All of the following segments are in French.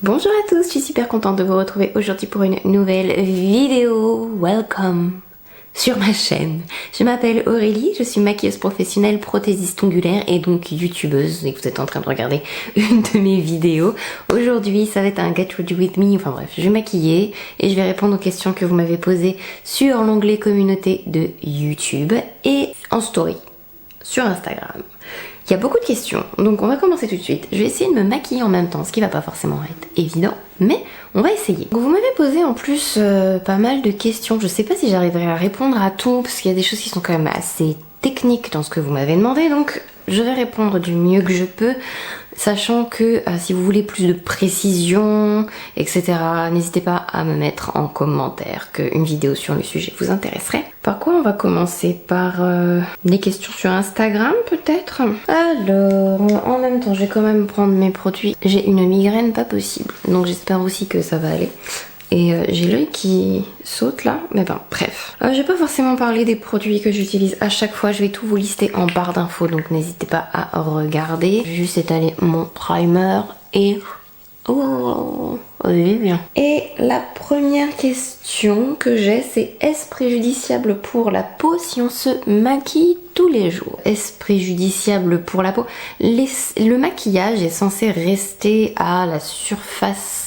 Bonjour à tous, je suis super contente de vous retrouver aujourd'hui pour une nouvelle vidéo. Welcome sur ma chaîne. Je m'appelle Aurélie, je suis maquilleuse professionnelle, prothésiste ongulaire et donc youtubeuse et que vous êtes en train de regarder une de mes vidéos. Aujourd'hui ça va être un Get Ready With Me, enfin bref, je vais maquiller et je vais répondre aux questions que vous m'avez posées sur l'onglet communauté de YouTube et en story sur Instagram. Il y a beaucoup de questions, donc on va commencer tout de suite. Je vais essayer de me maquiller en même temps, ce qui va pas forcément être évident, mais on va essayer. Donc vous m'avez posé en plus pas mal de questions. Je sais pas si j'arriverai à répondre à tout, parce qu'il y a des choses qui sont quand même assez techniques dans ce que vous m'avez demandé, donc je vais répondre du mieux que je peux, sachant que si vous voulez plus de précision, etc., n'hésitez pas à me mettre en commentaire qu'une vidéo sur le sujet vous intéresserait. Par quoi on va commencer? Par les questions sur Instagram peut-être? Alors, en même temps, je vais quand même prendre mes produits. J'ai une migraine pas possible, donc j'espère aussi que ça va aller. Et j'ai l'œil qui saute là, mais bon, bref. Je vais pas forcément parler des produits que j'utilise à chaque fois, je vais tout vous lister en barre d'infos, donc n'hésitez pas à regarder. Je vais juste étaler mon primer et... Oh, bien. Et la première question que j'ai, c'est est-ce préjudiciable pour la peau si on se maquille tous les jours? Est-ce préjudiciable pour la peau? Le maquillage est censé rester à la surface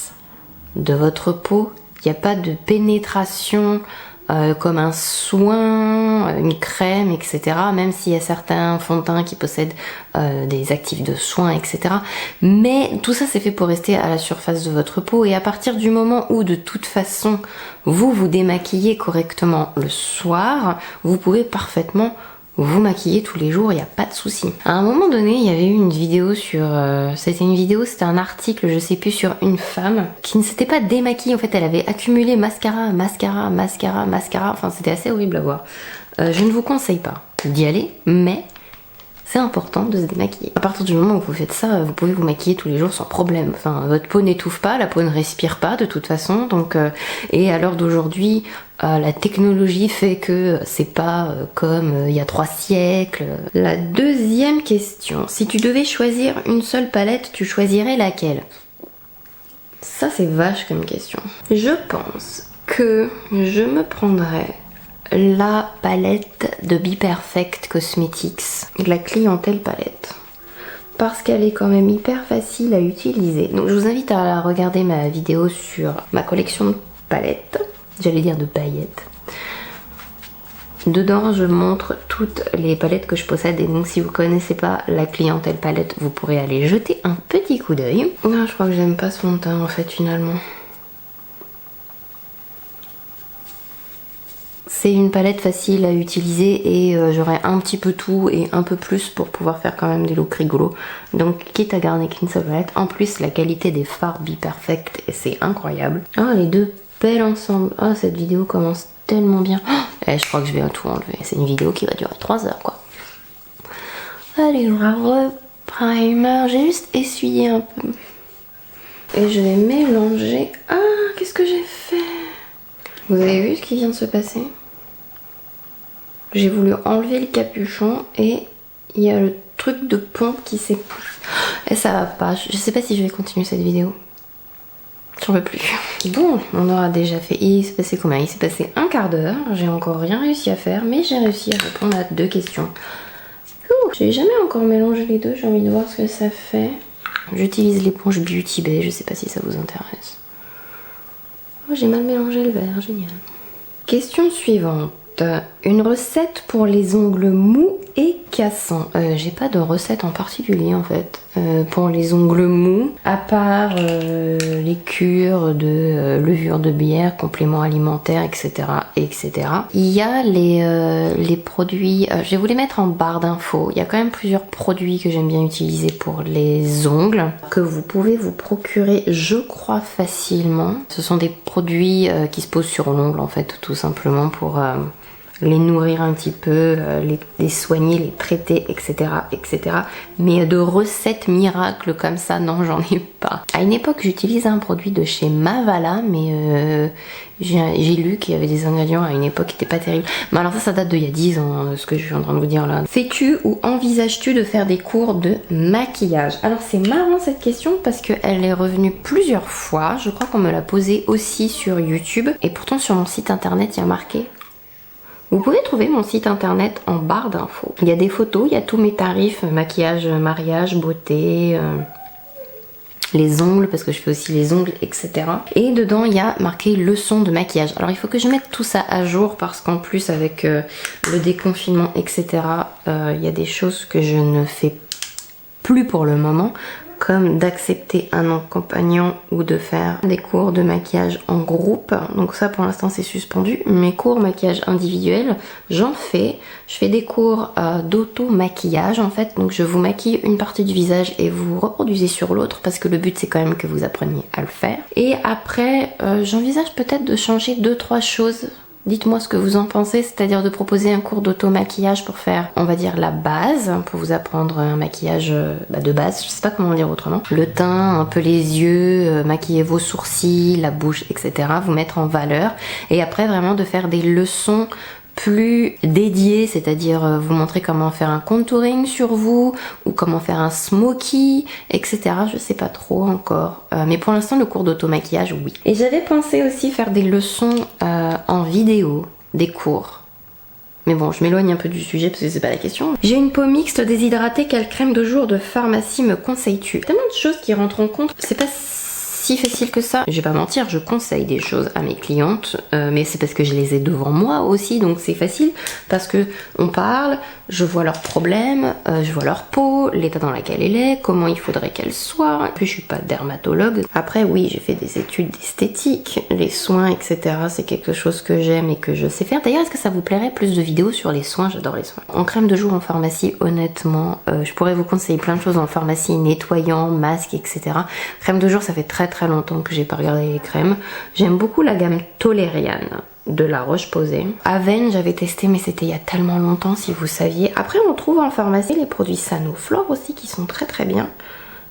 de votre peau. Il n'y a pas de pénétration comme un soin, une crème, etc. Même s'il y a certains fonds de teint qui possèdent des actifs de soin, etc. Mais tout ça c'est fait pour rester à la surface de votre peau, et à partir du moment où de toute façon vous vous démaquillez correctement le soir, vous pouvez parfaitement vous maquillez tous les jours, il n'y a pas de souci. À un moment donné, il y avait eu une vidéo sur... c'était un article, je sais plus, sur une femme qui ne s'était pas démaquillée. En fait, elle avait accumulé mascara, enfin c'était assez horrible à voir. Je ne vous conseille pas d'y aller, mais c'est important de se démaquiller. À partir du moment où vous faites ça, vous pouvez vous maquiller tous les jours sans problème. Enfin, votre peau n'étouffe pas, la peau ne respire pas de toute façon. Donc, et à l'heure d'aujourd'hui, la technologie fait que c'est pas comme il y a 3 siècles. La deuxième question, si tu devais choisir une seule palette, tu choisirais laquelle? Ça c'est vache comme question. Je pense que je me prendrais la palette de Be Perfect Cosmetics, la clientèle palette, parce qu'elle est quand même hyper facile à utiliser. Donc je vous invite à regarder ma vidéo sur ma collection de palettes, j'allais dire de paillettes. Dedans je montre toutes les palettes que je possède, et donc si vous connaissez pas la clientèle palette, vous pourrez aller jeter un petit coup d'œil. Non, je crois que j'aime pas ce fond de teint en fait finalement. C'est une palette facile à utiliser et j'aurai un petit peu tout et un peu plus pour pouvoir faire quand même des looks rigolos. Donc quitte à garder qu'une seule palette. En plus la qualité des fards Be Perfect, c'est incroyable. Ah, les deux belles ensemble. Ah, cette vidéo commence tellement bien. Oh, je crois que je vais tout enlever. C'est une vidéo qui va durer 3 heures quoi. Allez, on va reprimer. J'ai juste essuyé un peu. Et je vais mélanger. Ah, qu'est-ce que j'ai fait? Vous avez vu ce qui vient de se passer? J'ai voulu enlever le capuchon et il y a le truc de pompe qui s'est... Et ça va pas. Je sais pas si je vais continuer cette vidéo. J'en peux plus. Bon, on aura déjà fait... Il s'est passé combien? Il s'est passé un quart d'heure. J'ai encore rien réussi à faire, mais j'ai réussi à répondre à 2 questions. J'ai jamais encore mélangé les deux. J'ai envie de voir ce que ça fait. J'utilise l'éponge Beauty Bay. Je sais pas si ça vous intéresse. Oh, j'ai mal mélangé le verre. Génial. Question suivante. Une recette pour les ongles mous et cassants. J'ai pas de recette en particulier en fait pour les ongles mous, à part les cures de levure de bière, compléments alimentaires, etc. etc. Il y a les produits, je vais vous les mettre en barre d'infos. Il y a quand même plusieurs produits que j'aime bien utiliser pour les ongles, que vous pouvez vous procurer, je crois, facilement. Ce sont des produits qui se posent sur l'ongle en fait, tout simplement pour les nourrir un petit peu, les soigner, les traiter, etc., etc. Mais de recettes miracles comme ça, non, j'en ai pas. À une époque, j'utilisais un produit de chez Mavala, mais j'ai lu qu'il y avait des ingrédients à une époque qui n'étaient pas terribles. Mais alors ça date d'il y a 10 ans, ce que je suis en train de vous dire là. Fais-tu ou envisages-tu de faire des cours de maquillage? Alors c'est marrant cette question parce qu'elle est revenue plusieurs fois. Je crois qu'on me l'a posée aussi sur YouTube. Et pourtant sur mon site internet, il y a marqué... Vous pouvez trouver mon site internet en barre d'infos. Il y a des photos, il y a tous mes tarifs, maquillage, mariage, beauté, les ongles, parce que je fais aussi les ongles, etc. Et dedans, il y a marqué leçon de maquillage. Alors, il faut que je mette tout ça à jour, parce qu'en plus, avec le déconfinement, etc., il y a des choses que je ne fais plus pour le moment, comme d'accepter un accompagnant ou de faire des cours de maquillage en groupe. Donc ça pour l'instant c'est suspendu. Mes cours maquillage individuel, j'en fais. Je fais des cours d'auto-maquillage en fait. Donc je vous maquille une partie du visage et vous reproduisez sur l'autre parce que le but c'est quand même que vous appreniez à le faire. Et après j'envisage peut-être de changer 2-3 choses. Dites-moi ce que vous en pensez, c'est-à-dire de proposer un cours d'auto-maquillage pour faire, on va dire, la base, pour vous apprendre un maquillage de base, je sais pas comment dire autrement. Le teint, un peu les yeux, maquiller vos sourcils, la bouche, etc. Vous mettre en valeur. Et après, vraiment de faire des leçons plus dédiées, c'est-à-dire vous montrer comment faire un contouring sur vous ou comment faire un smoky, etc. Je sais pas trop encore, mais pour l'instant le cours d'auto-maquillage, oui. Et j'avais pensé aussi faire des leçons en vidéo, des cours. Mais bon, je m'éloigne un peu du sujet parce que c'est pas la question. J'ai une peau mixte déshydratée, quelle crème de jour de pharmacie me conseilles-tu? Tellement de choses qui rentrent en compte, c'est pas si facile que ça. Je vais pas mentir, je conseille des choses à mes clientes, mais c'est parce que je les ai devant moi aussi, donc c'est facile parce que on parle, je vois leurs problèmes, je vois leur peau, l'état dans lequel elle est, comment il faudrait qu'elle soit. Et puis je suis pas dermatologue. Après oui, j'ai fait des études d'esthétique, les soins, etc. C'est quelque chose que j'aime et que je sais faire. D'ailleurs, est-ce que ça vous plairait plus de vidéos sur les soins? J'adore les soins. En crème de jour en pharmacie, honnêtement, je pourrais vous conseiller plein de choses en pharmacie, nettoyant, masque, etc. Crème de jour, ça fait très longtemps que j'ai pas regardé les crèmes. J'aime beaucoup la gamme Toleriane de La Roche-Posay. Aven, j'avais testé, mais c'était il y a tellement longtemps, si vous saviez. Après, on trouve en pharmacie les produits Sanoflore aussi, qui sont très bien.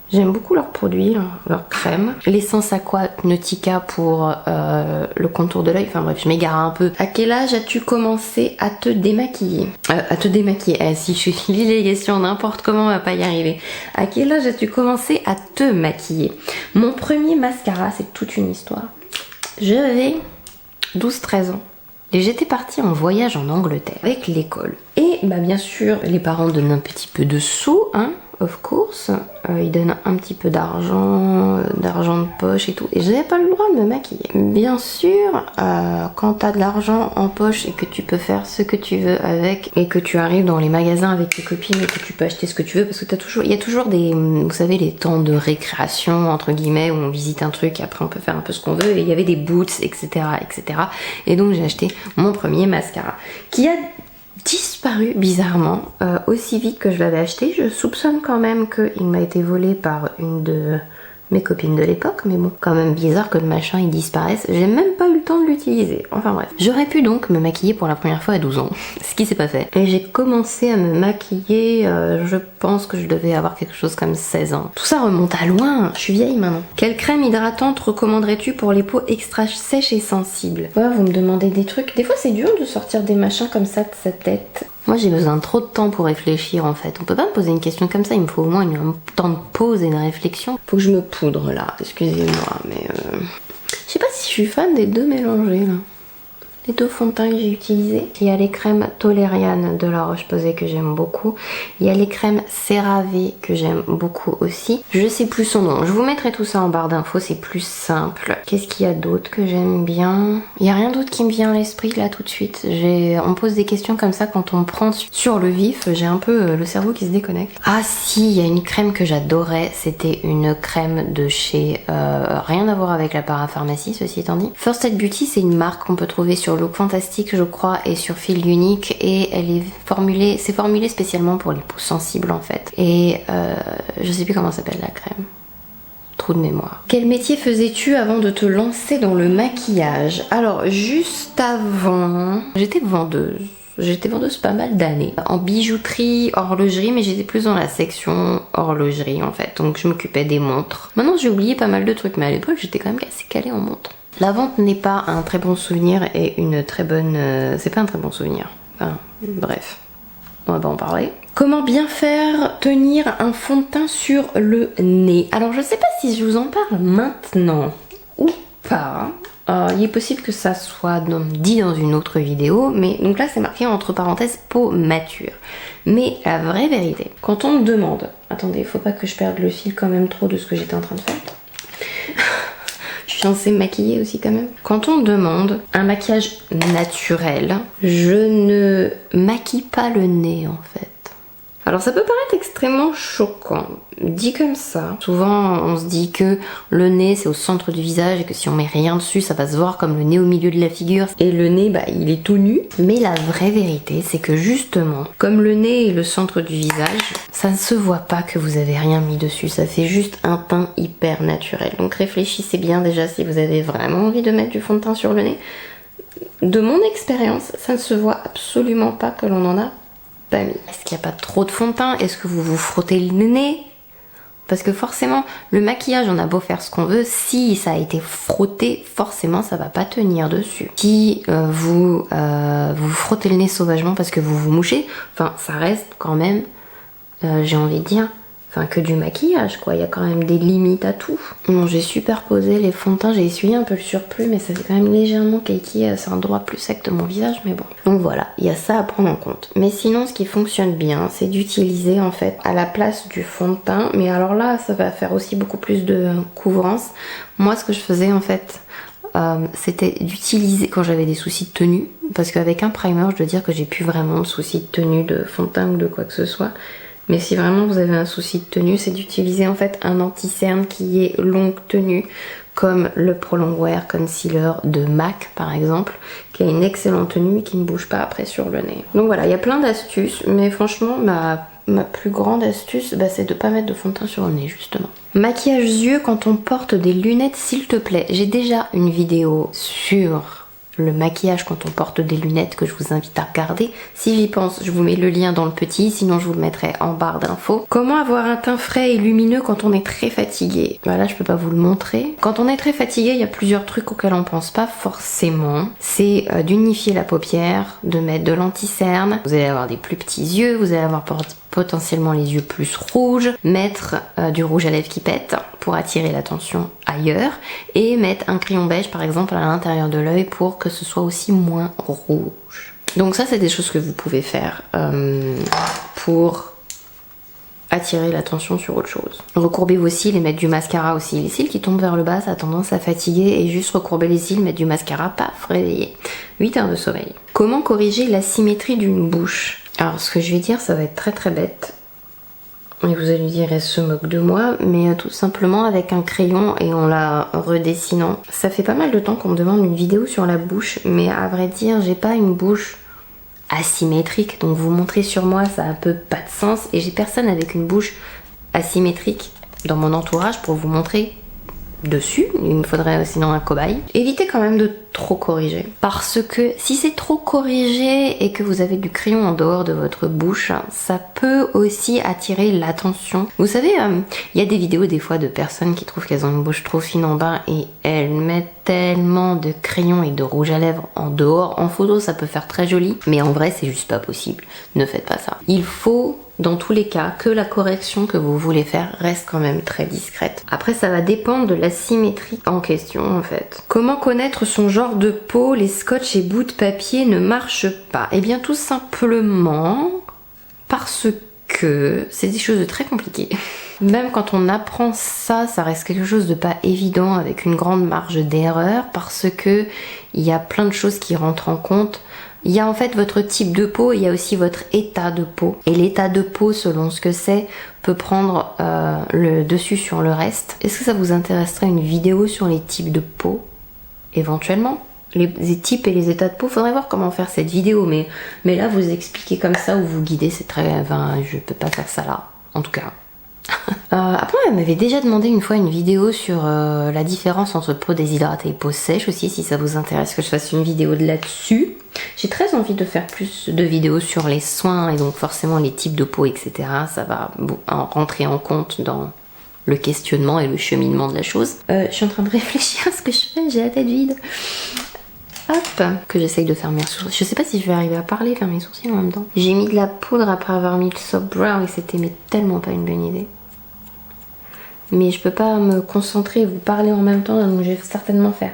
J'aime beaucoup leurs produits, leurs crèmes. L'essence Aquanautica pour le contour de l'œil. Enfin bref, je m'égare un peu. À quel âge as-tu commencé à te démaquiller? Si je lis les questions n'importe comment, on va pas y arriver. À quel âge as-tu commencé à te maquiller? Mon premier mascara, c'est toute une histoire. J'avais 12-13 ans. Et j'étais partie en voyage en Angleterre avec l'école. Et bah bien sûr, les parents donnent un petit peu de sous, hein. Of course, ils donnent un petit peu d'argent de poche et tout, et j'avais pas le droit de me maquiller. Bien sûr, quand t'as de l'argent en poche et que tu peux faire ce que tu veux avec, et que tu arrives dans les magasins avec tes copines et que tu peux acheter ce que tu veux, parce que il y a toujours des, vous savez, les temps de récréation entre guillemets où on visite un truc et après on peut faire un peu ce qu'on veut, et il y avait des boots, etc., etc. Et donc j'ai acheté mon premier mascara qui a disparu bizarrement aussi vite que je l'avais acheté. Je soupçonne quand même qu'il m'a été volé par une de mes copines de l'époque, mais bon, quand même bizarre que le machin il disparaisse. J'ai même pas eu le temps de l'utiliser. Enfin bref. J'aurais pu donc me maquiller pour la première fois à 12 ans, ce qui s'est pas fait. Et j'ai commencé à me maquiller, je pense que je devais avoir quelque chose comme 16 ans. Tout ça remonte à loin, je suis vieille maintenant. Quelle crème hydratante recommanderais-tu pour les peaux extra sèches et sensibles? Ouais, vous me demandez des trucs. Des fois c'est dur de sortir des machins comme ça de sa tête. Moi j'ai besoin de trop de temps pour réfléchir en fait. On peut pas me poser une question comme ça, il me faut au moins un temps de pause et de réflexion. Faut que je me poudre là, excusez-moi, mais je sais pas si je suis fan des deux mélangés là. Les deux fonds de teint que j'ai utilisés. Il y a les crèmes Toleriane de La Roche-Posay que j'aime beaucoup. Il y a les crèmes CeraVe que j'aime beaucoup aussi. Je sais plus son nom. Je vous mettrai tout ça en barre d'infos, c'est plus simple. Qu'est-ce qu'il y a d'autre que j'aime bien? Il n'y a rien d'autre qui me vient à l'esprit là tout de suite. On me pose des questions comme ça quand on me prend sur le vif. J'ai un peu le cerveau qui se déconnecte. Ah si, il y a une crème que j'adorais. C'était une crème de chez... rien à voir avec la parapharmacie, ceci étant dit. First Aid Beauty, c'est une marque qu'on peut trouver sur Look Fantastique je crois et sur Fil Unique, et elle est formulée, c'est formulé spécialement pour les peaux sensibles en fait, et je sais plus comment s'appelle la crème. trou de mémoire. Quel métier faisais-tu avant de te lancer dans le maquillage? Alors juste avant, j'étais vendeuse. J'étais vendeuse pas mal d'années. En bijouterie, horlogerie, mais j'étais plus dans la section horlogerie en fait. Donc je m'occupais des montres. Maintenant j'ai oublié pas mal de trucs, mais à l'époque j'étais quand même assez calée en montres. La vente n'est pas un très bon souvenir et une très bonne... c'est pas un très bon souvenir. Enfin, bref, on va pas en parler. Comment bien faire tenir un fond de teint sur le nez? Alors je sais pas si je vous en parle maintenant ou pas. Il est possible que ça soit dit dans une autre vidéo, mais donc là c'est marqué entre parenthèses peau mature. Mais la vraie vérité, quand on me demande... Attendez, faut pas que je perde le fil quand même trop de ce que j'étais en train de faire. Je suis censée me maquiller aussi quand même. Quand on me demande un maquillage naturel, je ne maquille pas le nez en fait. Alors ça peut paraître extrêmement choquant, dit comme ça. Souvent on se dit que le nez c'est au centre du visage et que si on met rien dessus ça va se voir comme le nez au milieu de la figure. Et le nez bah il est tout nu. Mais la vraie vérité c'est que justement, comme le nez est le centre du visage, ça ne se voit pas que vous avez rien mis dessus. Ça fait juste un teint hyper naturel. Donc réfléchissez bien déjà si vous avez vraiment envie de mettre du fond de teint sur le nez. De mon expérience, ça ne se voit absolument pas que l'on en a pas mis. Est-ce qu'il n'y a pas trop de fond de teint? Est-ce que vous vous frottez le nez? Parce que forcément, le maquillage, on a beau faire ce qu'on veut, si ça a été frotté, forcément ça va pas tenir dessus. Si vous frottez le nez sauvagement parce que vous vous mouchez, enfin ça reste quand même, j'ai envie de dire, que du maquillage quoi, il y a quand même des limites à tout. Bon, j'ai superposé les fonds de teint, j'ai essuyé un peu le surplus mais ça fait quand même légèrement cakey, c'est un endroit plus sec de mon visage mais bon. Donc voilà, il y a ça à prendre en compte. Mais sinon ce qui fonctionne bien c'est d'utiliser en fait à la place du fond de teint, mais alors là ça va faire aussi beaucoup plus de couvrance. Moi ce que je faisais en fait c'était d'utiliser quand j'avais des soucis de tenue, parce qu'avec un primer je dois dire que j'ai plus vraiment de soucis de tenue de fond de teint ou de quoi que ce soit. Mais si vraiment vous avez un souci de tenue, c'est d'utiliser en fait un anti-cerne qui est longue tenue, comme le Prolong Wear Concealer de MAC par exemple, qui a une excellente tenue et qui ne bouge pas après sur le nez. Donc voilà, il y a plein d'astuces, mais franchement ma plus grande astuce, c'est de pas mettre de fond de teint sur le nez justement. Maquillage yeux quand on porte des lunettes s'il te plaît. J'ai déjà une vidéo sur le maquillage quand on porte des lunettes que je vous invite à regarder. Si j'y pense, je vous mets le lien dans le petit, sinon je vous le mettrai en barre d'infos. Comment avoir un teint frais et lumineux quand on est très fatigué? Voilà, je peux pas vous le montrer. Quand on est très fatigué, il y a plusieurs trucs auxquels on pense pas forcément. C'est d'unifier la paupière, de mettre de l'anti-cerne. Vous allez avoir des plus petits yeux, vous allez avoir potentiellement les yeux plus rouges, mettre du rouge à lèvres qui pète pour attirer l'attention ailleurs et mettre un crayon beige par exemple à l'intérieur de l'œil pour que ce soit aussi moins rouge. Donc ça c'est des choses que vous pouvez faire pour attirer l'attention sur autre chose. Recourber vos cils et mettre du mascara aussi. Les cils qui tombent vers le bas ça a tendance à fatiguer et juste recourber les cils, mettre du mascara, paf, réveiller. 8 heures de sommeil. Comment corriger l'asymétrie d'une bouche? Alors ce que je vais dire ça va être très très bête et vous allez dire elle se moque de moi, mais tout simplement avec un crayon et en la redessinant. Ça fait pas mal de temps qu'on me demande une vidéo sur la bouche, mais à vrai dire j'ai pas une bouche asymétrique, donc vous montrer sur moi ça a un peu pas de sens et j'ai personne avec une bouche asymétrique dans mon entourage pour vous montrer dessus, il me faudrait sinon un cobaye. Évitez quand même de trop corriger, parce que si c'est trop corrigé et que vous avez du crayon en dehors de votre bouche, ça peut aussi attirer l'attention. Vous savez, il y a des vidéos des fois de personnes qui trouvent qu'elles ont une bouche trop fine en bas et elles mettent tellement de crayon et de rouge à lèvres en dehors. En photo ça peut faire très joli, mais en vrai c'est juste pas possible. Ne faites pas ça. Il faut dans tous les cas que la correction que vous voulez faire reste quand même très discrète. Après ça va dépendre de la symétrie en question en fait. Comment connaître son genre de peau? Les scotch et bouts de papier ne marchent pas. Eh bien tout simplement parce que c'est des choses de très compliquées. Même quand on apprend ça, ça reste quelque chose de pas évident avec une grande marge d'erreur parce que il y a plein de choses qui rentrent en compte. Il y a en fait votre type de peau, il y a aussi votre état de peau. Et l'état de peau, selon ce que c'est, peut prendre le dessus sur le reste. Est-ce que ça vous intéresserait une vidéo sur les types de peau? Éventuellement. Les types et les états de peau, faudrait voir comment faire cette vidéo. Mais là, vous expliquer comme ça ou vous guider, c'est très... Enfin, je peux pas faire ça là, en tout cas. Après, elle m'avait déjà demandé une fois une vidéo sur la différence entre peau déshydratée et peau sèche aussi, si ça vous intéresse que je fasse une vidéo de là-dessus. J'ai très envie de faire plus de vidéos sur les soins et donc forcément les types de peau, etc. Ça va rentrer en compte dans le questionnement et le cheminement de la chose. Je suis en train de réfléchir à ce que je fais, j'ai la tête vide. Hop, que j'essaye de faire mes sourcils. Je sais pas si je vais arriver à parler, faire mes sourcils en même temps. J'ai mis de la poudre après avoir mis le soft brow et c'était tellement pas une bonne idée. Mais je peux pas me concentrer et vous parler en même temps, donc je vais certainement faire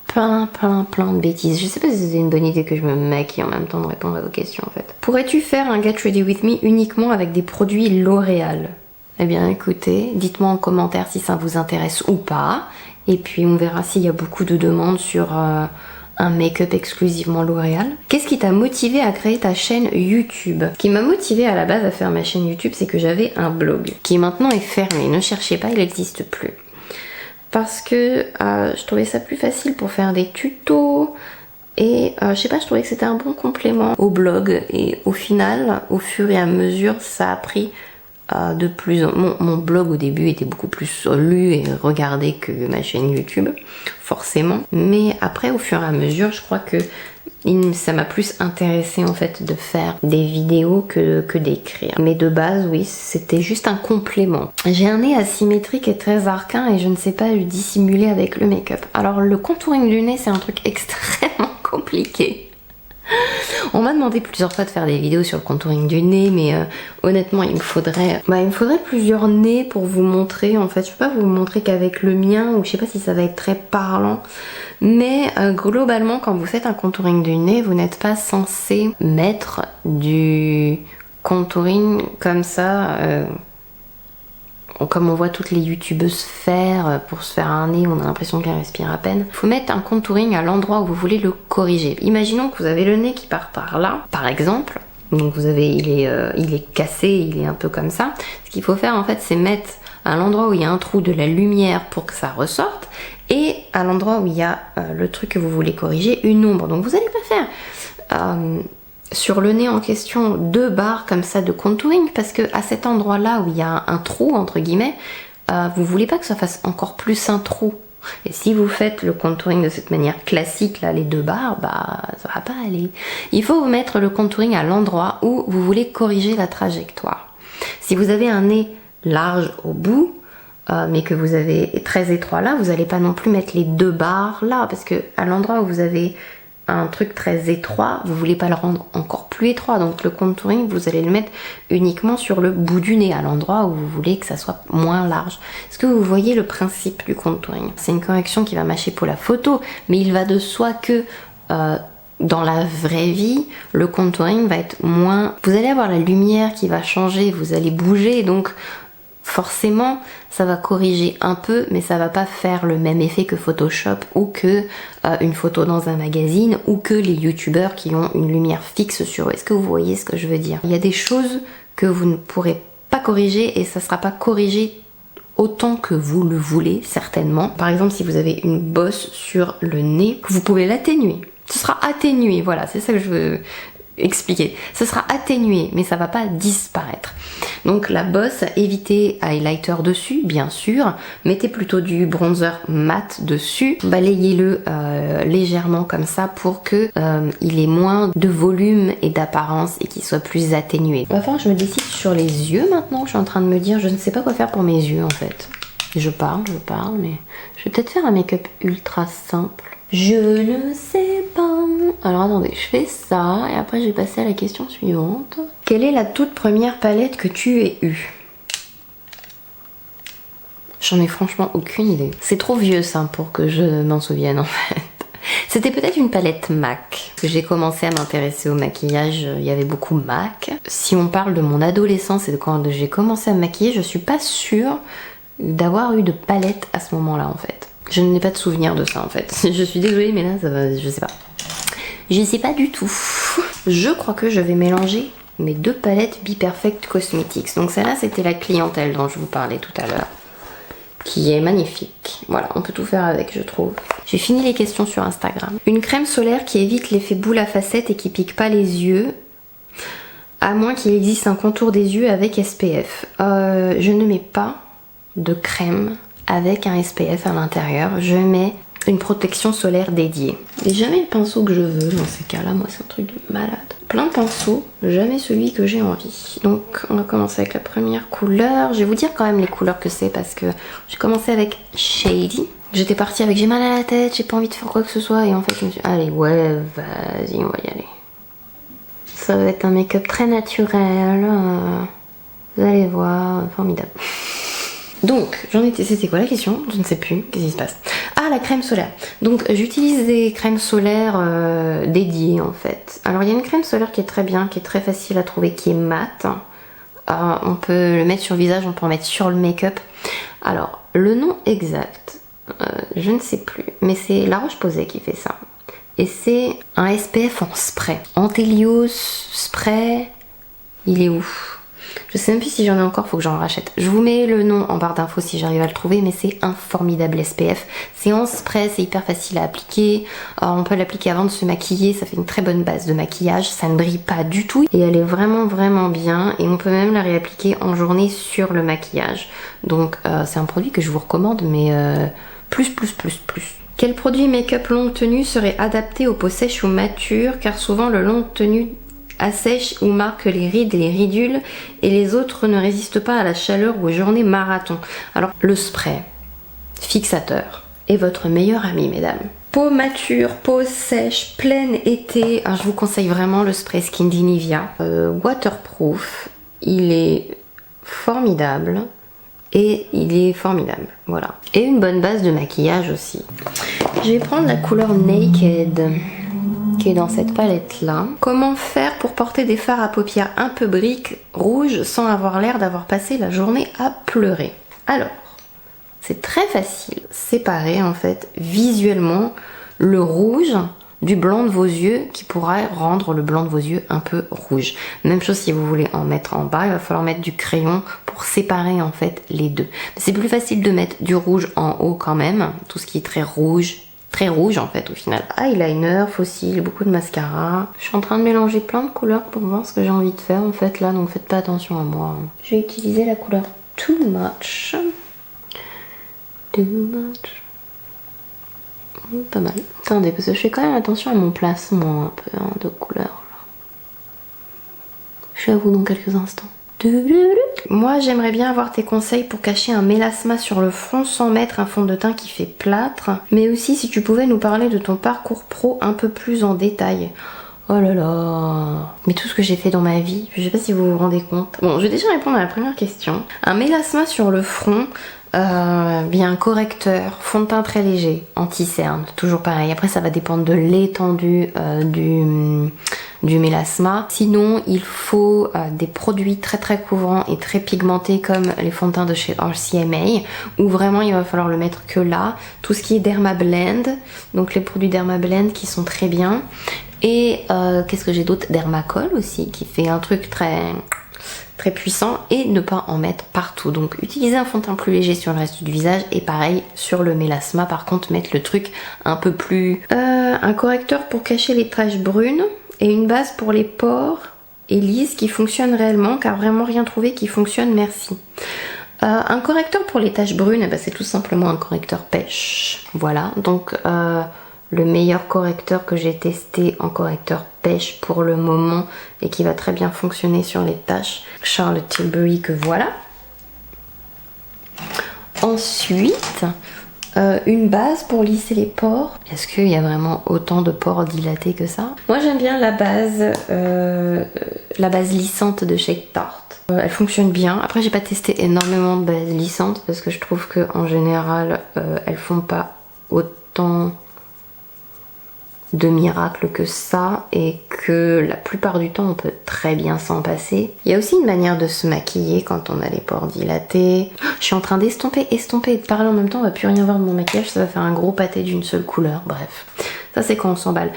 plein de bêtises. Je sais pas si c'est une bonne idée que je me maquille en même temps de répondre à vos questions en fait. Pourrais-tu faire un Get Ready With Me uniquement avec des produits L'Oréal? Eh bien écoutez, dites-moi en commentaire si ça vous intéresse ou pas. Et puis on verra s'il y a beaucoup de demandes sur un make-up exclusivement L'Oréal. Qu'est-ce qui t'a motivé à créer ta chaîne YouTube? Ce qui m'a motivé à la base à faire ma chaîne YouTube, c'est que j'avais un blog qui maintenant est fermé. Ne cherchez pas, il n'existe plus. Parce que je trouvais ça plus facile pour faire des tutos et je sais pas, je trouvais que c'était un bon complément au blog et au final, au fur et à mesure, ça a pris de plus en mon blog au début était beaucoup plus lu et regardé que ma chaîne YouTube, forcément. Mais après, au fur et à mesure, je crois que ça m'a plus intéressé en fait de faire des vidéos que d'écrire. Mais de base, oui, c'était juste un complément. J'ai un nez asymétrique et très arquin et je ne sais pas le dissimuler avec le make-up. Alors le contouring du nez, c'est un truc extrêmement compliqué. On m'a demandé plusieurs fois de faire des vidéos sur le contouring du nez, mais honnêtement il me faudrait plusieurs nez pour vous montrer. En fait, je peux pas vous montrer qu'avec le mien, ou je sais pas si ça va être très parlant, mais globalement quand vous faites un contouring du nez, vous n'êtes pas censé mettre du contouring comme ça, comme on voit toutes les youtubeuses faire pour se faire un nez, on a l'impression qu'elle respire à peine. Il faut mettre un contouring à l'endroit où vous voulez le corriger. Imaginons que vous avez le nez qui part par là, par exemple. Donc vous avez, il est cassé, il est un peu comme ça. Ce qu'il faut faire en fait, c'est mettre à l'endroit où il y a un trou de la lumière pour que ça ressorte, et à l'endroit où il y a le truc que vous voulez corriger, une ombre. Donc vous n'allez pas faire sur le nez en question 2 barres comme ça de contouring, parce que à cet endroit là où il y a un trou entre guillemets, vous voulez pas que ça fasse encore plus un trou. Et si vous faites le contouring de cette manière classique là, les 2 barres, bah ça va pas aller. Il faut vous mettre le contouring à l'endroit où vous voulez corriger la trajectoire. Si vous avez un nez large au bout, mais que vous avez très étroit là, vous n'allez pas non plus mettre les 2 barres là, parce que à l'endroit où vous avez un truc très étroit, vous voulez pas le rendre encore plus étroit, donc le contouring vous allez le mettre uniquement sur le bout du nez, à l'endroit où vous voulez que ça soit moins large. Est-ce que vous voyez le principe du contouring? C'est une correction qui va mâcher pour la photo, mais il va de soi que dans la vraie vie, le contouring va être moins... Vous allez avoir la lumière qui va changer, vous allez bouger, donc forcément ça va corriger un peu, mais ça va pas faire le même effet que Photoshop ou que une photo dans un magazine ou que les youtubeurs qui ont une lumière fixe sur eux. Est-ce que vous voyez ce que je veux dire? Il y a des choses que vous ne pourrez pas corriger et ça sera pas corrigé autant que vous le voulez, certainement. Par exemple, si vous avez une bosse sur le nez, vous pouvez l'atténuer. Ce sera atténué, voilà, c'est ça que je veux expliquer. Ce sera atténué, mais ça va pas disparaître. Donc la bosse, évitez highlighter dessus, bien sûr. Mettez plutôt du bronzer mat dessus. Balayez-le légèrement comme ça pour que il ait moins de volume et d'apparence et qu'il soit plus atténué. Enfin, je me décide sur les yeux maintenant. Je suis en train de me dire, je ne sais pas quoi faire pour mes yeux en fait. Je parle, mais je vais peut-être faire un make-up ultra simple. Je ne sais pas. Alors attendez, je fais ça et après je vais passer à la question suivante. Quelle est la toute première palette que tu aies eue? J'en ai franchement aucune idée. C'est trop vieux ça pour que je m'en souvienne en fait. C'était peut-être une palette MAC. J'ai commencé à m'intéresser au maquillage, il y avait beaucoup MAC. Si on parle de mon adolescence et de quand j'ai commencé à me maquiller, je suis pas sûre d'avoir eu de palette à ce moment-là en fait. Je n'ai pas de souvenir de ça en fait. Je suis désolée mais là ça va, je sais pas. Je sais pas du tout. Je crois que je vais mélanger mes 2 palettes Be Perfect Cosmetics. Donc celle-là c'était la clientèle dont je vous parlais tout à l'heure, qui est magnifique. Voilà, on peut tout faire avec je trouve. J'ai fini les questions sur Instagram. Une crème solaire qui évite l'effet boule à facettes et qui pique pas les yeux. À moins qu'il existe un contour des yeux avec SPF. Je ne mets pas de crème avec un SPF à l'intérieur. Je mets une protection solaire dédiée. Et jamais le pinceau que je veux dans ces cas-là. Moi, c'est un truc de malade. Plein de pinceaux, jamais celui que j'ai envie. Donc, on va commencer avec la première couleur. Je vais vous dire quand même les couleurs que c'est parce que j'ai commencé avec Shady. J'étais partie avec j'ai mal à la tête, j'ai pas envie de faire quoi que ce soit. Et en fait, je me suis dit, allez, ouais, vas-y, on va y aller. Ça va être un make-up très naturel. Vous allez voir, formidable. Donc, j'en étais. C'était quoi la question? Je ne sais plus. Qu'est-ce qui se passe? Ah, la crème solaire. Donc, j'utilise des crèmes solaires dédiées en fait. Alors, il y a une crème solaire qui est très bien, qui est très facile à trouver, qui est mate. On peut le mettre sur le visage, on peut en mettre sur le make-up. Alors, le nom exact, je ne sais plus, mais c'est La Roche-Posay qui fait ça. Et c'est un SPF en spray. Antelios spray, il est où? Je sais même plus si j'en ai encore, faut que j'en rachète. Je vous mets le nom en barre d'infos si j'arrive à le trouver, mais c'est un formidable SPF. C'est en spray, c'est hyper facile à appliquer. On peut l'appliquer avant de se maquiller, ça fait une très bonne base de maquillage. Ça ne brille pas du tout et elle est vraiment vraiment bien. Et on peut même la réappliquer en journée sur le maquillage. Donc c'est un produit que je vous recommande, mais plus. Quel produit make-up longue tenue serait adapté aux peaux sèches ou matures? Car souvent le longue tenue assèche ou marque les rides et les ridules et les autres ne résistent pas à la chaleur ou aux journées marathon. Alors le spray fixateur est votre meilleur ami, mesdames. Peau mature, peau sèche, pleine été, alors je vous conseille vraiment le spray Skin d'Nivea. Waterproof, il est formidable. Et il est formidable, voilà. Et une bonne base de maquillage aussi. Je vais prendre la couleur Naked, qui est dans cette palette là. Comment faire pour porter des fards à paupières un peu briques rouges sans avoir l'air d'avoir passé la journée à pleurer? Alors, c'est très facile. Séparer en fait visuellement le rouge du blanc de vos yeux qui pourra rendre le blanc de vos yeux un peu rouge. Même chose si vous voulez en mettre en bas, il va falloir mettre du crayon pour séparer en fait les deux. C'est plus facile de mettre du rouge en haut quand même, tout ce qui est très rouge en fait au final. Eyeliner, fossile, beaucoup de mascara. Je suis en train de mélanger plein de couleurs pour voir ce que j'ai envie de faire en fait là, donc faites pas attention à moi. Je vais utiliser la couleur Too Much. Pas mal. Attendez, parce que je fais quand même attention à mon placement un peu de couleurs. Je suis à vous dans quelques instants. Moi j'aimerais bien avoir tes conseils pour cacher un mélasma sur le front sans mettre un fond de teint qui fait plâtre. Mais aussi si tu pouvais nous parler de ton parcours pro un peu plus en détail. Oh là là. Mais tout ce que j'ai fait dans ma vie, je sais pas si vous vous rendez compte. Bon, je vais déjà répondre à la première question. Un mélasma sur le front, bien correcteur, fond de teint très léger, anti-cerne, toujours pareil. Après ça va dépendre de l'étendue du mélasma. Sinon il faut des produits très très couvrants et très pigmentés comme les fonds de teint de chez RCMA où vraiment il va falloir le mettre que là. Tout ce qui est Dermablend, donc les produits Dermablend qui sont très bien. Et qu'est-ce que j'ai d'autre? Dermacol aussi qui fait un truc très puissant et ne pas en mettre partout. Donc utilisez un fond de teint plus léger sur le reste du visage et pareil sur le mélasma. Par contre mettre le truc un peu plus... un correcteur pour cacher les taches brunes et une base pour les pores et lisses qui fonctionne réellement car vraiment rien trouvé qui fonctionne, merci. Un correcteur pour les taches brunes, c'est tout simplement un correcteur pêche. Voilà, donc le meilleur correcteur que j'ai testé en correcteur pêche pour le moment et qui va très bien fonctionner sur les taches, Charlotte Tilbury, que voilà. Ensuite, une base pour lisser les pores. Est-ce qu'il y a vraiment autant de pores dilatés que ça? Moi j'aime bien la base lissante de chez Tarte. Elle fonctionne bien. Après j'ai pas testé énormément de bases lissantes parce que je trouve que en général elles font pas autant de miracles que ça et que la plupart du temps on peut très bien s'en passer. Il y a aussi une manière de se maquiller quand on a les pores dilatés. Je suis en train d'estomper et de parler en même temps, on va plus rien voir de mon maquillage, ça va faire un gros pâté d'une seule couleur, bref. Ça c'est quand on s'emballe.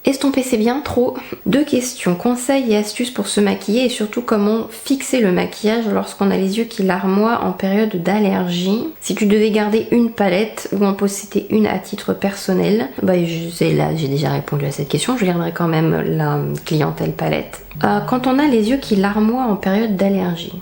Estomper c'est bien, trop. 2 questions, conseils et astuces pour se maquiller et surtout comment fixer le maquillage lorsqu'on a les yeux qui larmoient en période d'allergie. Si tu devais garder une palette ou en posséder une à titre personnel, bah j'ai déjà répondu à cette question, je garderai quand même la clientèle palette. Quand on a les yeux qui larmoient en période d'allergie,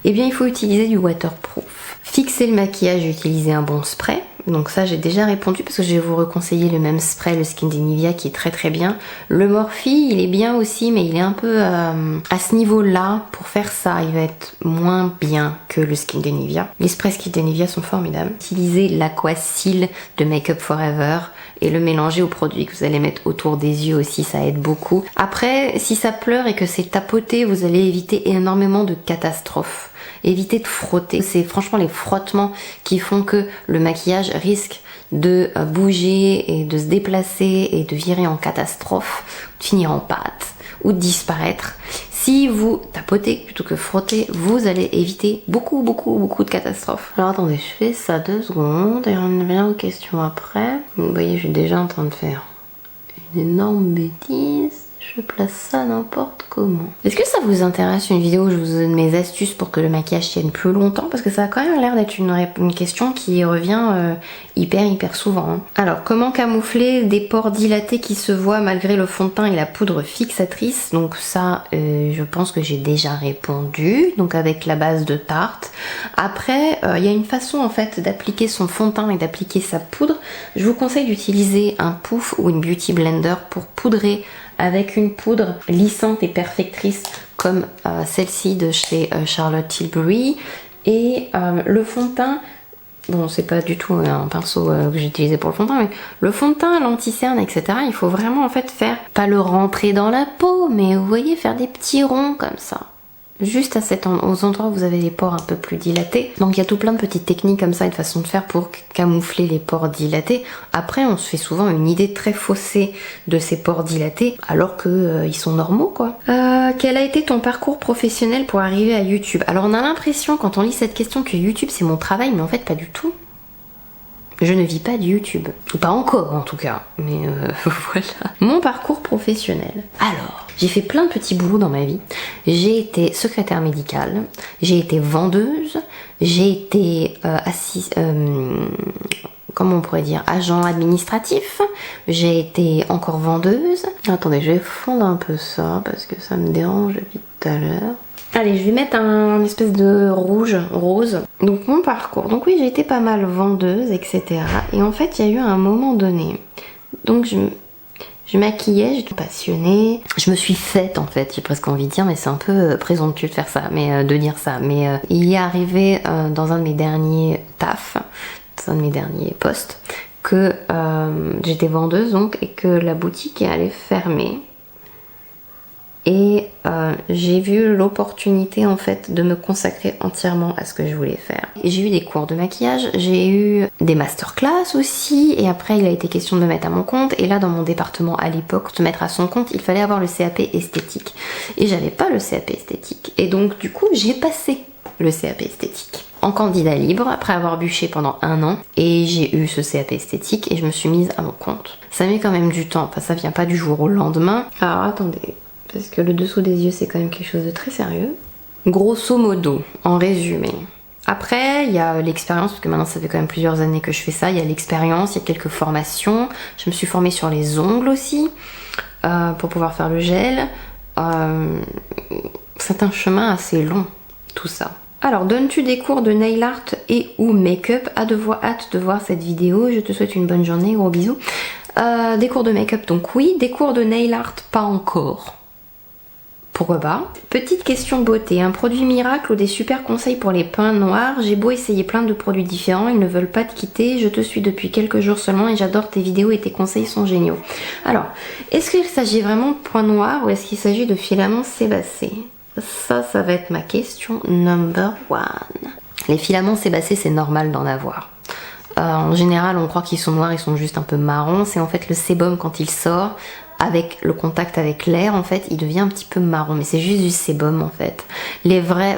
eh bien il faut utiliser du waterproof. Fixer le maquillage, utiliser un bon spray. Donc ça j'ai déjà répondu parce que je vais vous reconseiller le même spray, le Skin de Nivea qui est très bien. Le Morphe il est bien aussi mais il est un peu à ce niveau là. Pour faire ça il va être moins bien que le Skin de Nivea. Les sprays Skin de Nivea sont formidables. Utilisez l'Aquasil de Make Up Forever et le mélanger aux produits que vous allez mettre autour des yeux aussi, ça aide beaucoup. Après si ça pleure et que c'est tapoté, vous allez éviter énormément de catastrophes. Évitez de frotter. C'est franchement les frottements qui font que le maquillage risque de bouger et de se déplacer et de virer en catastrophe, de finir en pâte ou de disparaître. Si vous tapotez plutôt que frotter, vous allez éviter beaucoup de catastrophes. Alors attendez, je fais ça 2 secondes et on revient aux questions après. Vous voyez, je suis déjà en train de faire une énorme bêtise. Je place ça n'importe comment. Est-ce que ça vous intéresse une vidéo où je vous donne mes astuces pour que le maquillage tienne plus longtemps? Parce que ça a quand même l'air d'être une question qui revient hyper souvent. Hein. Alors, comment camoufler des pores dilatés qui se voient malgré le fond de teint et la poudre fixatrice? Donc ça, je pense que j'ai déjà répondu. Donc avec la base de Tarte. Après, il y a une façon en fait d'appliquer son fond de teint et d'appliquer sa poudre. Je vous conseille d'utiliser un pouf ou une beauty blender pour poudrer avec une poudre lissante et perfectrice comme celle-ci de chez Charlotte Tilbury. Et le fond de teint, bon c'est pas du tout un pinceau que j'ai utilisé pour le fond de teint, mais le fond de teint, l'anti-cerne, etc. Il faut vraiment en fait faire, pas le rentrer dans la peau, mais vous voyez, faire des petits ronds comme ça. Juste aux endroits où vous avez les pores un peu plus dilatés. Donc il y a tout plein de petites techniques comme ça et de façons de faire pour camoufler les pores dilatés. Après on se fait souvent une idée très faussée de ces pores dilatés alors que ils sont normaux quoi. Quel a été ton parcours professionnel pour arriver à YouTube? Alors on a l'impression quand on lit cette question que YouTube c'est mon travail, mais en fait pas du tout. Je ne vis pas de YouTube. Pas encore en tout cas. Mais voilà. Mon parcours professionnel. Alors, j'ai fait plein de petits boulots dans ma vie. J'ai été secrétaire médicale. J'ai été vendeuse. J'ai été comment on pourrait dire, agent administratif. J'ai été encore vendeuse. Attendez, je vais fondre un peu ça parce que ça me dérange depuis tout à l'heure. Allez, je vais mettre un espèce de rouge, rose. Donc mon parcours. Donc oui, j'ai été pas mal vendeuse, etc. Et en fait, il y a eu un moment donné. Donc je maquillais, j'étais passionnée. Je me suis faite en fait, j'ai presque envie de dire, mais c'est un peu présomptueux de faire ça, mais de dire ça. Mais il y est arrivé dans un de mes derniers tafs, dans un de mes derniers postes, que j'étais vendeuse donc et que la boutique est allée fermer. Et j'ai vu l'opportunité en fait de me consacrer entièrement à ce que je voulais faire. J'ai eu des cours de maquillage, j'ai eu des masterclass aussi, et après il a été question de me mettre à mon compte. Et là dans mon département à l'époque, se mettre à son compte, il fallait avoir le CAP esthétique. Et j'avais pas le CAP esthétique. Et donc du coup j'ai passé le CAP esthétique en candidat libre après avoir bûché pendant 1 an. Et j'ai eu ce CAP esthétique et je me suis mise à mon compte. Ça met quand même du temps, enfin ça vient pas du jour au lendemain. Alors attendez. Parce que le dessous des yeux c'est quand même quelque chose de très sérieux. Grosso modo, en résumé. Après, il y a l'expérience, parce que maintenant ça fait quand même plusieurs années que je fais ça. Il y a l'expérience, il y a quelques formations. Je me suis formée sur les ongles aussi, pour pouvoir faire le gel. C'est un chemin assez long, tout ça. Alors, donnes-tu des cours de nail art et ou make-up? Hâte de voir cette vidéo. Je te souhaite une bonne journée, gros bisous. Des cours de make-up, donc oui. Des cours de nail art, pas encore. Pourquoi pas? Petite question beauté, un produit miracle ou des super conseils pour les points noirs? J'ai beau essayer plein de produits différents, ils ne veulent pas te quitter, je te suis depuis quelques jours seulement et j'adore tes vidéos et tes conseils sont géniaux. Alors, est-ce qu'il s'agit vraiment de points noirs ou est-ce qu'il s'agit de filaments sébacés? Ça va être ma question number 1. Les filaments sébacés, c'est normal d'en avoir. En général, on croit qu'ils sont noirs, ils sont juste un peu marrons. C'est en fait le sébum quand il sort. avec le contact avec l'air, en fait, il devient un petit peu marron. Mais c'est juste du sébum, en fait. Les vrais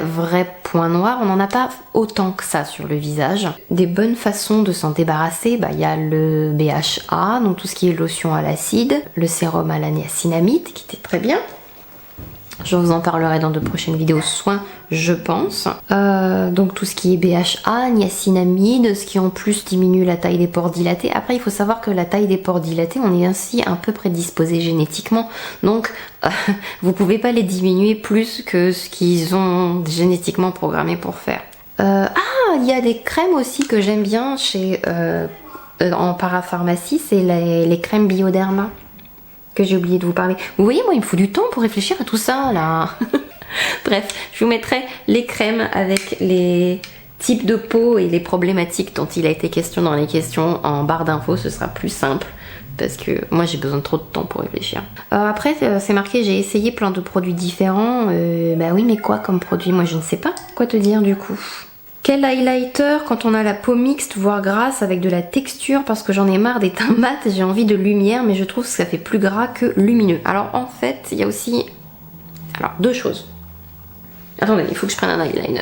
points noirs, on n'en a pas autant que ça sur le visage. Des bonnes façons de s'en débarrasser, il y a le BHA, donc tout ce qui est lotion à l'acide, le sérum à la niacinamide, qui était très bien. Je vous en parlerai dans de prochaines vidéos soins, je pense. Donc tout ce qui est BHA, niacinamide, ce qui en plus diminue la taille des pores dilatés. Après, il faut savoir que la taille des pores dilatés, on est ainsi un peu prédisposé génétiquement. Donc, vous pouvez pas les diminuer plus que ce qu'ils ont génétiquement programmé pour faire. Il y a des crèmes aussi que j'aime bien chez en parapharmacie, c'est les crèmes Bioderma. Que j'ai oublié de vous parler. Vous voyez, moi, il me faut du temps pour réfléchir à tout ça, là. Bref, je vous mettrai les crèmes avec les types de peau et les problématiques dont il a été question dans les questions en barre d'infos. Ce sera plus simple parce que moi, j'ai besoin de trop de temps pour réfléchir. Après, c'est marqué, j'ai essayé plein de produits différents. Bah oui, mais quoi comme produit? Moi, je ne sais pas quoi te dire du coup. Quel highlighter quand on a la peau mixte, voire grasse, avec de la texture, parce que j'en ai marre des teints mat, j'ai envie de lumière, mais je trouve que ça fait plus gras que lumineux. Alors en fait, il y a aussi... Alors, deux choses. Attendez, il faut que je prenne un eyeliner.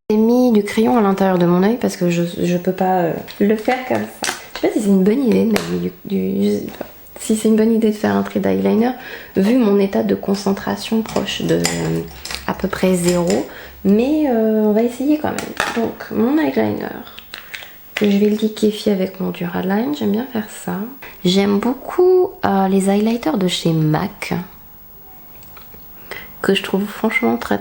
J'ai mis du crayon à l'intérieur de mon œil parce que je peux pas le faire comme ça. Je sais pas si c'est une bonne idée de mettre je sais pas. Si c'est une bonne idée de faire un trait d'eyeliner, vu mon état de concentration proche de à peu près 0. Mais on va essayer quand même. Donc mon eyeliner, que je vais liquéfier avec mon Duraline, j'aime bien faire ça. J'aime beaucoup les highlighters de chez MAC, que je trouve franchement très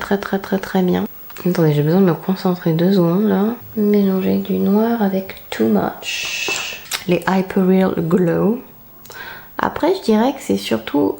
bien. Attendez, j'ai besoin de me concentrer 2 secondes là. Mélanger du noir avec Too Much. Les Hyper Real Glow. Après, je dirais que c'est surtout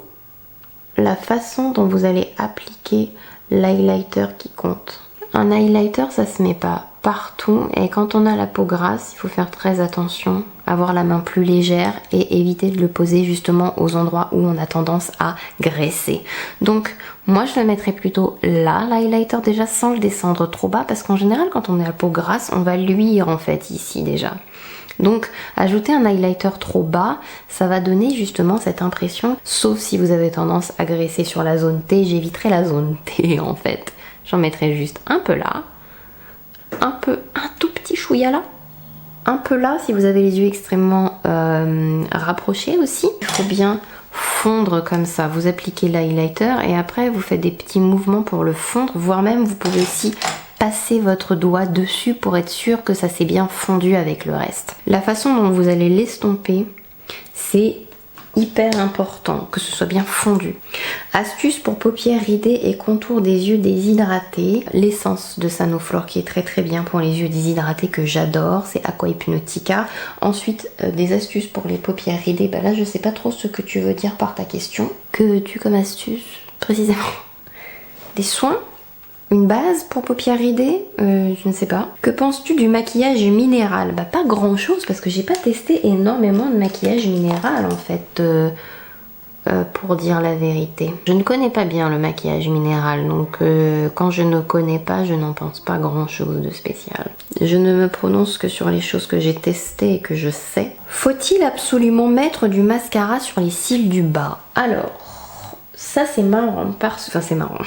la façon dont vous allez appliquer l'highlighter qui compte. Un highlighter, ça se met pas partout et quand on a la peau grasse, il faut faire très attention, avoir la main plus légère et éviter de le poser justement aux endroits où on a tendance à graisser. Donc moi je le mettrais plutôt là, l'highlighter déjà sans le descendre trop bas parce qu'en général quand on a la peau grasse, on va luire en fait ici déjà. Donc ajouter un highlighter trop bas, ça va donner justement cette impression, sauf si vous avez tendance à graisser sur la zone T, j'éviterai la zone T en fait. J'en mettrai juste un peu là, un tout petit chouïa là, un peu là si vous avez les yeux extrêmement rapprochés aussi. Il faut bien fondre comme ça, vous appliquez l'highlighter et après vous faites des petits mouvements pour le fondre, voire même vous pouvez aussi passer votre doigt dessus pour être sûr que ça s'est bien fondu avec le reste. La façon dont vous allez l'estomper, c'est hyper important que ce soit bien fondu. Astuce pour paupières ridées et contour des yeux déshydratés, l'essence de Sanoflore qui est très bien pour les yeux déshydratés que j'adore, c'est Aqua Hypnotica. Ensuite des astuces pour les paupières ridées, bah là je sais pas trop ce que tu veux dire par ta question. Que veux-tu comme astuce précisément? Des soins? Une base pour paupières ridées? Je ne sais pas. Que penses-tu du maquillage minéral? Bah pas grand chose parce que j'ai pas testé énormément de maquillage minéral en fait, pour dire la vérité. Je ne connais pas bien le maquillage minéral donc quand je ne connais pas, je n'en pense pas grand chose de spécial. Je ne me prononce que sur les choses que j'ai testées et que je sais. Faut-il absolument mettre du mascara sur les cils du bas? Alors, ça c'est marrant parce... Enfin c'est marrant.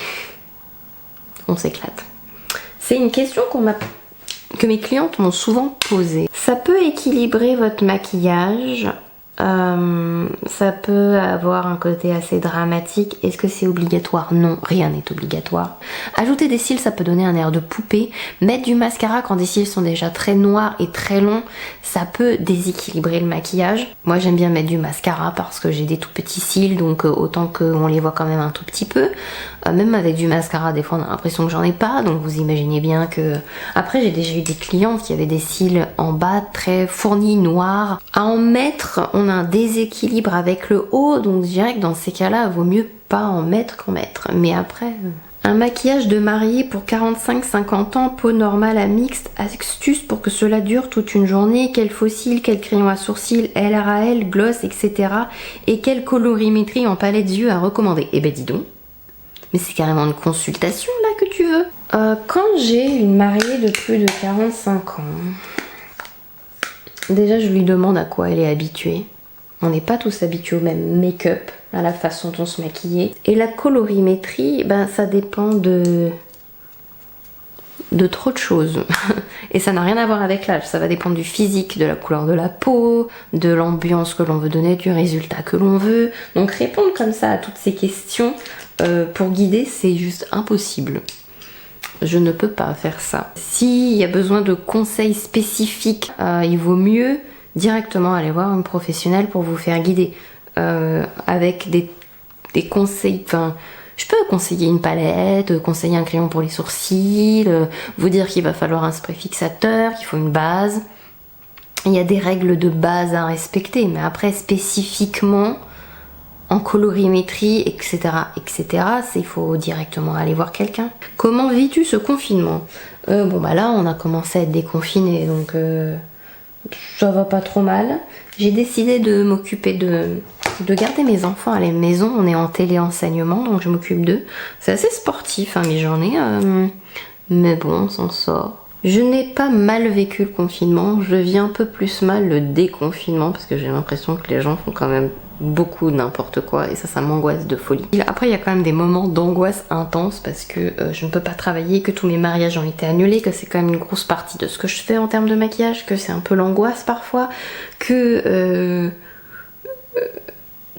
On s'éclate. C'est une question que mes clientes m'ont souvent posée. Ça peut équilibrer votre maquillage, ça peut avoir un côté assez dramatique. Est-ce que c'est obligatoire? Non, rien n'est obligatoire. Ajouter des cils, ça peut donner un air de poupée. Mettre du mascara quand des cils sont déjà très noirs et très longs, ça peut déséquilibrer le maquillage. Moi j'aime bien mettre du mascara parce que j'ai des tout petits cils, donc autant qu'on les voit quand même un tout petit peu. Même avec du mascara, des fois on a l'impression que j'en ai pas, donc vous imaginez bien que... Après j'ai déjà eu des clientes qui avaient des cils en bas très fournis, noirs. À en mettre, on a un déséquilibre avec le haut, donc je dirais que dans ces cas-là, il vaut mieux pas en mettre qu'en mettre. Mais après... Un maquillage de mariée pour 45-50 ans, peau normale à mixte, astuce pour que cela dure toute une journée, quel fossile, quel crayon à sourcils, LRAL, gloss, etc. Et quelle colorimétrie en palette d'yeux à recommander. Eh ben dis donc, mais c'est carrément une consultation là que tu veux. Quand j'ai une mariée de plus de 45 ans, déjà je lui demande à quoi elle est habituée. On n'est pas tous habitués au même make-up, à la façon dont on se maquiller. Et la colorimétrie, ben, ça dépend de trop de choses. Et ça n'a rien à voir avec l'âge, ça va dépendre du physique, de la couleur de la peau, de l'ambiance que l'on veut donner, du résultat que l'on veut. Donc répondre comme ça à toutes ces questions pour guider, c'est juste impossible. Je ne peux pas faire ça. S'il y a besoin de conseils spécifiques, il vaut mieux directement aller voir une professionnelle pour vous faire guider. Avec des conseils, enfin, je peux conseiller une palette, conseiller un crayon pour les sourcils, vous dire qu'il va falloir un spray fixateur, qu'il faut une base. Il y a des règles de base à respecter, mais après spécifiquement en colorimétrie, etc., il faut directement aller voir quelqu'un. Comment vis-tu ce confinement? Bon bah là on a commencé à être déconfiné, donc ça va pas trop mal. J'ai décidé de m'occuper de garder mes enfants à la maison. On est en téléenseignement, donc je m'occupe d'eux. C'est assez sportif, hein, mes journées, mais bon, on s'en sort. Je n'ai pas mal vécu le confinement, je vis un peu plus mal le déconfinement parce que j'ai l'impression que les gens font quand même beaucoup n'importe quoi et ça m'angoisse de folie. Après il y a quand même des moments d'angoisse intense parce que je ne peux pas travailler, que tous mes mariages ont été annulés, que c'est quand même une grosse partie de ce que je fais en termes de maquillage, que c'est un peu l'angoisse parfois, que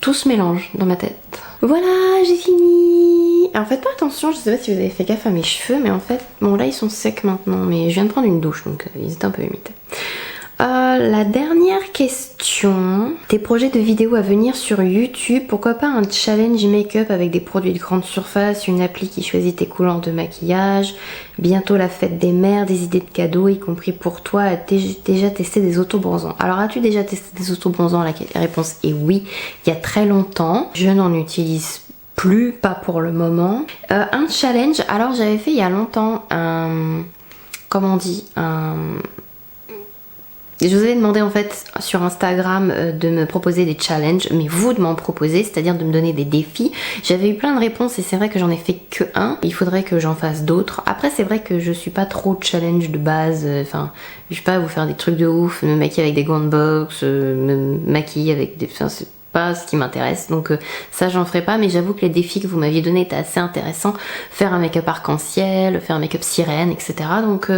tout se mélange dans ma tête. Voilà, j'ai fini. Alors faites pas attention, je sais pas si vous avez fait gaffe à mes cheveux, mais en fait, bon là ils sont secs maintenant, mais je viens de prendre une douche donc ils étaient un peu humides. La dernière question, tes projets de vidéos à venir sur YouTube, pourquoi pas un challenge make-up avec des produits de grande surface, une appli qui choisit tes couleurs de maquillage, bientôt la fête des mères, des idées de cadeaux, y compris pour toi, as-tu déjà testé des autobronzants? Alors as-tu déjà testé des autobronzants? La réponse est oui, il y a très longtemps, je n'en utilise plus, pas pour le moment. Un challenge, alors j'avais fait il y a longtemps un... comment on dit, je vous avais demandé en fait sur Instagram de me proposer des challenges, mais vous de m'en proposer, c'est-à-dire de me donner des défis. J'avais eu plein de réponses et c'est vrai que j'en ai fait que un. Il faudrait que j'en fasse d'autres. Après c'est vrai que je suis pas trop challenge de base. Enfin, je vais pas vous faire des trucs de ouf, me maquiller avec des gants de boxe, me maquiller avec des... Enfin, c'est pas ce qui m'intéresse, donc ça j'en ferai pas, mais j'avoue que les défis que vous m'aviez donnés étaient assez intéressants. Faire un make-up arc-en-ciel, faire un make-up sirène, etc. Donc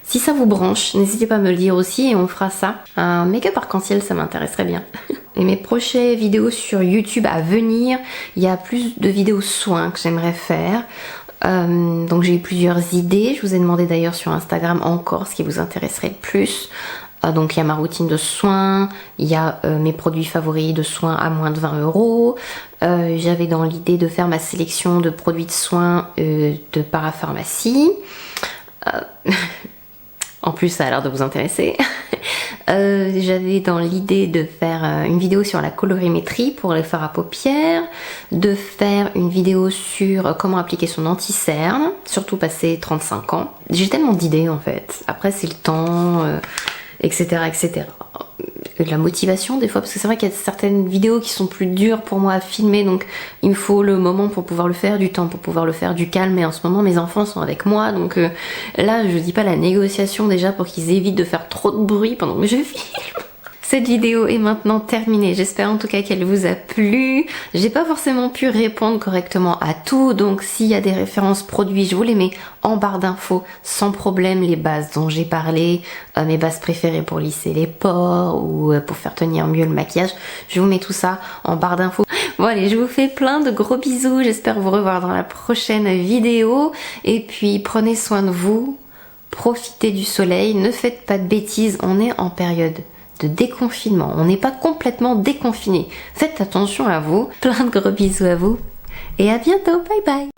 si ça vous branche, n'hésitez pas à me le dire aussi et on fera ça. Un make-up arc-en-ciel, ça m'intéresserait bien. Et mes prochaines vidéos sur YouTube à venir, il y a plus de vidéos soins que j'aimerais faire. Donc j'ai eu plusieurs idées, je vous ai demandé d'ailleurs sur Instagram encore ce qui vous intéresserait le plus. Donc il y a ma routine de soins, il y a mes produits favoris de soins à moins de 20 €. J'avais dans l'idée de faire ma sélection de produits de soins de parapharmacie. En plus ça a l'air de vous intéresser. J'avais dans l'idée de faire une vidéo sur la colorimétrie pour les fards à paupières, de faire une vidéo sur comment appliquer son anti-cerne, surtout passé 35 ans. J'ai tellement d'idées en fait, après c'est le temps... etc. De la motivation des fois, parce que c'est vrai qu'il y a certaines vidéos qui sont plus dures pour moi à filmer, donc il me faut le moment pour pouvoir le faire, du temps pour pouvoir le faire, du calme, et en ce moment mes enfants sont avec moi, donc là je dis pas la négociation déjà pour qu'ils évitent de faire trop de bruit pendant que je filme. Cette vidéo est maintenant terminée, j'espère en tout cas qu'elle vous a plu. J'ai pas forcément pu répondre correctement à tout, donc s'il y a des références produits, je vous les mets en barre d'infos sans problème, les bases dont j'ai parlé, mes bases préférées pour lisser les pores ou pour faire tenir mieux le maquillage, je vous mets tout ça en barre d'infos. Bon allez, je vous fais plein de gros bisous, j'espère vous revoir dans la prochaine vidéo, et puis prenez soin de vous, profitez du soleil, ne faites pas de bêtises, on est en période de déconfinement, on n'est pas complètement déconfiné. Faites attention à vous, plein de gros bisous à vous et à bientôt, bye bye.